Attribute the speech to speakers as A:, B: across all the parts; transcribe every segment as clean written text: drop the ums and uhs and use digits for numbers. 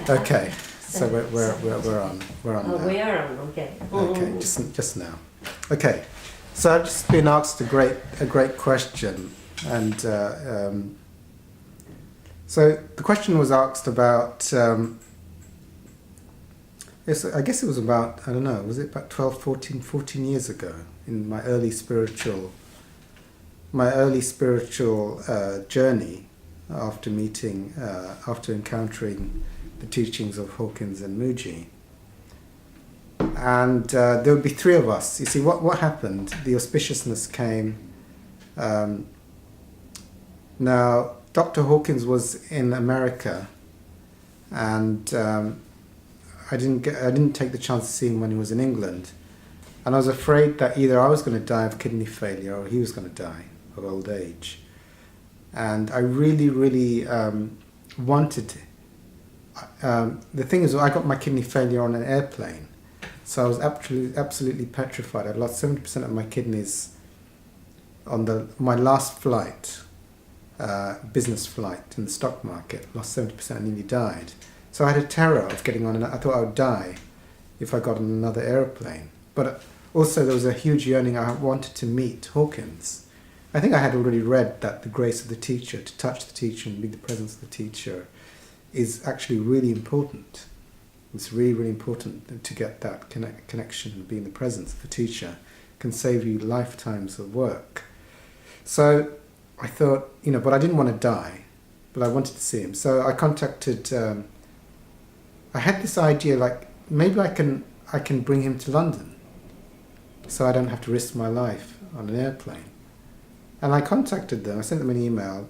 A: Okay, so we're on now.
B: We are on. Okay.
A: Okay, just now. Okay, so I've just been asked a great question, and so the question was asked about. Yes, I guess it was about, I don't know, was it about 12, 14 years ago in my early spiritual journey after encountering the teachings of Hawkins and Muji. And there would be three of us. You see, what happened, the auspiciousness came. Now, Dr. Hawkins was in America, and I didn't take the chance to see him when he was in England, and I was afraid that either I was going to die of kidney failure or he was going to die of old age. And I really wanted. The thing is, I got my kidney failure on an airplane, so I was absolutely petrified. I lost 70% of my kidneys on my last flight, business flight in the stock market. Lost 70%, and nearly died. So I had a terror of getting on, and I thought I would die if I got on another aeroplane. But also there was a huge yearning. I wanted to meet Hawkins. I think I had already read that the grace of the teacher, to touch the teacher and be the presence of the teacher, is actually really important. It's really important to get that connection and be in the presence of the teacher. It can save you lifetimes of work. So I thought, but I didn't want to die, but I wanted to see him. So I contacted. I had this idea, like maybe I can bring him to London, so I don't have to risk my life on an airplane. And I contacted them. I sent them an email,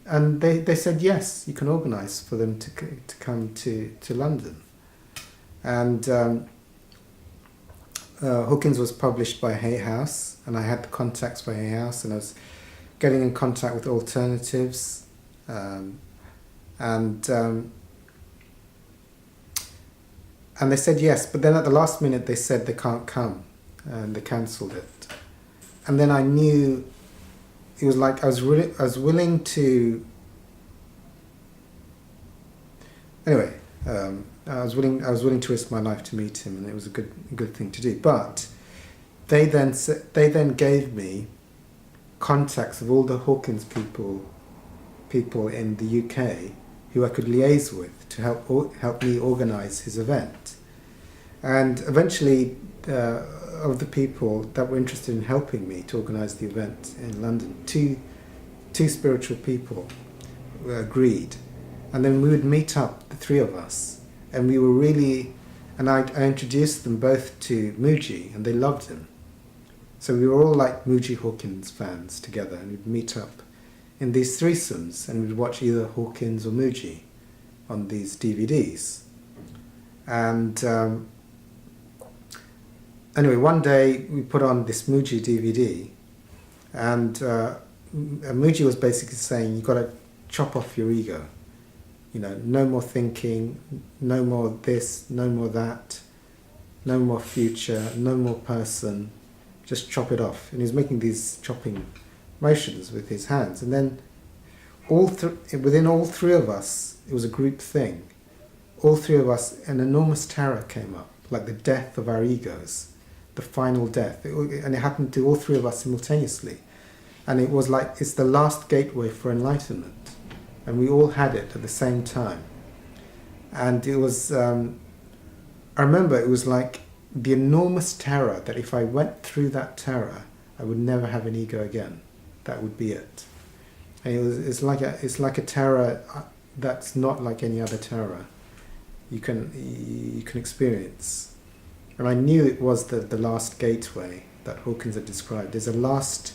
A: and they said yes, you can organise for them to come to London. And Hawkins was published by Hay House, and I had the contacts for Hay House, and I was getting in contact with alternatives, and they said yes, but then at the last minute they said they can't come, and they cancelled it. And then I knew it was like I was willing to. Anyway, I was willing to risk my life to meet him, and it was a good thing to do. But they then gave me contacts of all the Hawkins people in the UK who I could liaise with to help me organise his event. And eventually, of the people that were interested in helping me to organise the event in London, two spiritual people agreed. And then we would meet up, the three of us, and we were really, and I introduced them both to Muji, and they loved him. So we were all like Muji Hawkins fans together, and we'd meet up in these threesomes, and we'd watch either Hawkins or Muji on these DVDs. And anyway, one day we put on this Muji DVD, and Muji was basically saying, you've got to chop off your ego. No more thinking, no more this, no more that, no more future, no more person, just chop it off. And he was making these chopping motions with his hands. And then within all three of us, it was a group thing. All three of us, an enormous terror came up, like the death of our egos, the final death. And it happened to all three of us simultaneously. And it was like, it's the last gateway for enlightenment. And we all had it at the same time. And it was, I remember it was like the enormous terror that if I went through that terror, I would never have an ego again. That would be it. And it's like a terror that's not like any other terror you can experience. And I knew it was the last gateway that Hawkins had described. There's a last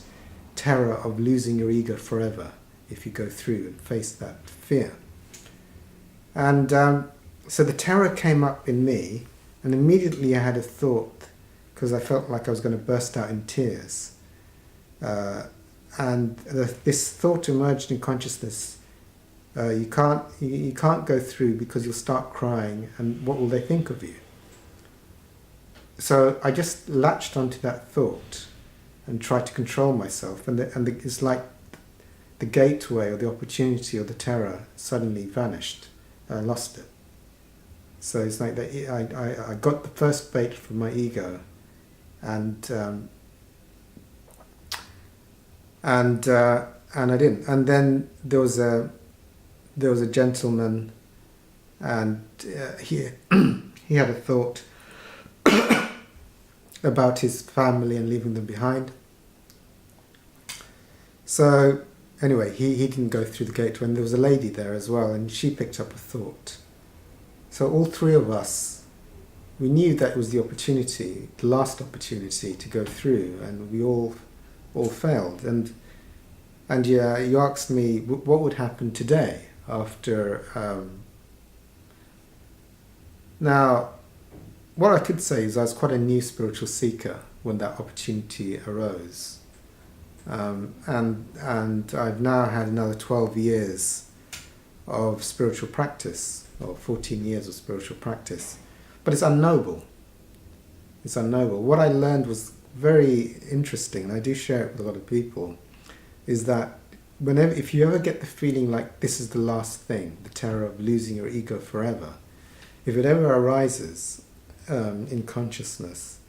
A: terror of losing your ego forever if you go through and face that fear. And so the terror came up in me, and immediately I had a thought, because I felt like I was going to burst out in tears. And this thought emerged in consciousness. You can't go through because you'll start crying, and what will they think of you? So I just latched onto that thought and tried to control myself, and it's like the gateway or the opportunity or the terror suddenly vanished. I lost it. So it's like that. I got the first bait from my ego, and I didn't. And then there was a gentleman, and he he had a thought about his family and leaving them behind. So anyway, he didn't go through the gate when there was a lady there as well, and she picked up a thought. So all three of us, we knew that it was the opportunity, the last opportunity to go through, and we all failed. And yeah, you asked me what would happen today after. Now, what I could say is I was quite a new spiritual seeker when that opportunity arose, and I've now had another 12 years of spiritual practice, or 14 years of spiritual practice, but it's unknowable. It's unknowable. What I learned was very interesting, and I do share it with a lot of people, is that if you ever get the feeling like this is the last thing, the terror of losing your ego forever, if it ever arises in consciousness,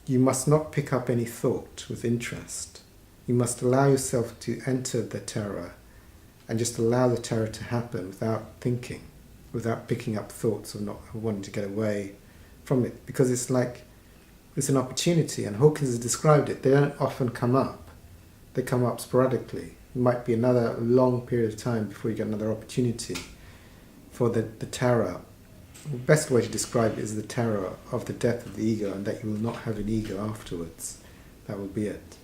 A: you must not pick up any thought with interest. You must allow yourself to enter the terror and just allow the terror to happen without thinking, without picking up thoughts of not wanting to get away from it. Because it's like, it's an opportunity, and Hawkins has described it. They don't often come up. They come up sporadically. It might be another long period of time before you get another opportunity for the terror. The best way to describe it is the terror of the death of the ego, and that you will not have an ego afterwards. That will be it.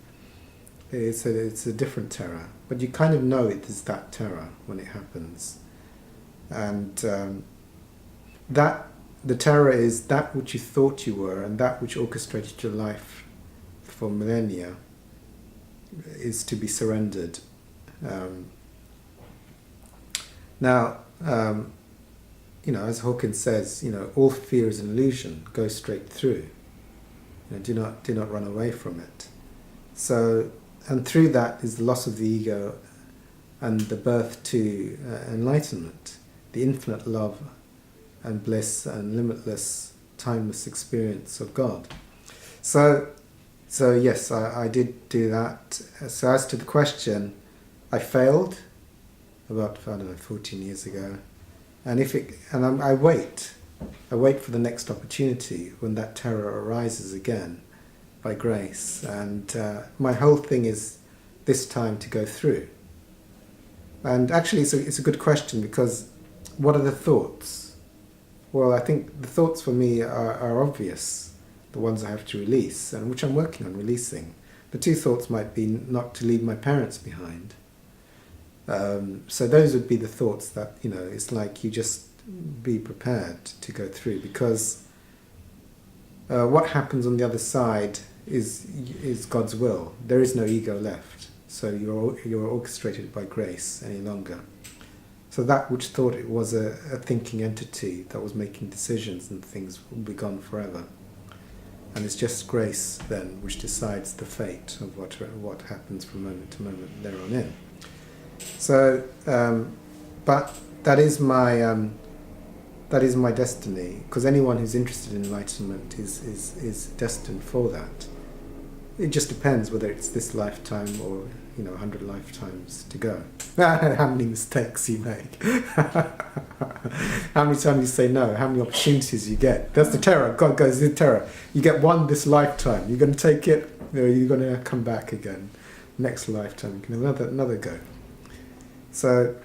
A: It's a different terror, but you kind of know it is that terror when it happens. And the terror is that which you thought you were, and that which orchestrated your life for millennia is to be surrendered. Now, as Hawkins says, all fear is an illusion. Go straight through. Do not run away from it. So, and through that is the loss of the ego and the birth to enlightenment, the infinite love and bliss and limitless, timeless experience of God. So yes, I did do that. So as to the question, I failed about 14 years ago, and I wait for the next opportunity when that terror arises again, by grace. And my whole thing is this time to go through. And actually, it's a good question, because what are the thoughts? Well, I think the thoughts for me are obvious, the ones I have to release, and which I'm working on releasing. The two thoughts might be not to leave my parents behind. So those would be the thoughts that, it's like you just be prepared to go through, because what happens on the other side is God's will. There is no ego left, so you're orchestrated by grace any longer. So that which thought it was a thinking entity that was making decisions and things will be gone forever. And it's just grace then which decides the fate of what happens from moment to moment there on in. So, but that is my destiny, because anyone who's interested in enlightenment is destined for that. It just depends whether it's this lifetime or 100 lifetimes to go. How many mistakes you make. How many times you say no, how many opportunities you get. That's the terror. God goes, the terror. You get one this lifetime. You're going to take it, or you're going to come back again. Next lifetime, you can have another go. So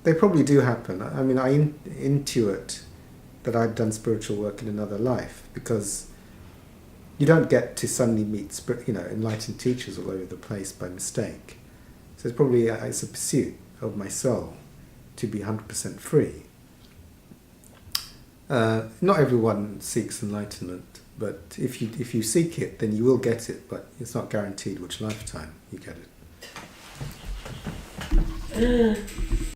A: they probably do happen. I mean, I intuit that I've done spiritual work in another life, because you don't get to suddenly meet enlightened teachers all over the place by mistake. So it's probably it's a pursuit of my soul to be 100% free. Not everyone seeks enlightenment, but if you seek it, then you will get it. But it's not guaranteed which lifetime you get it.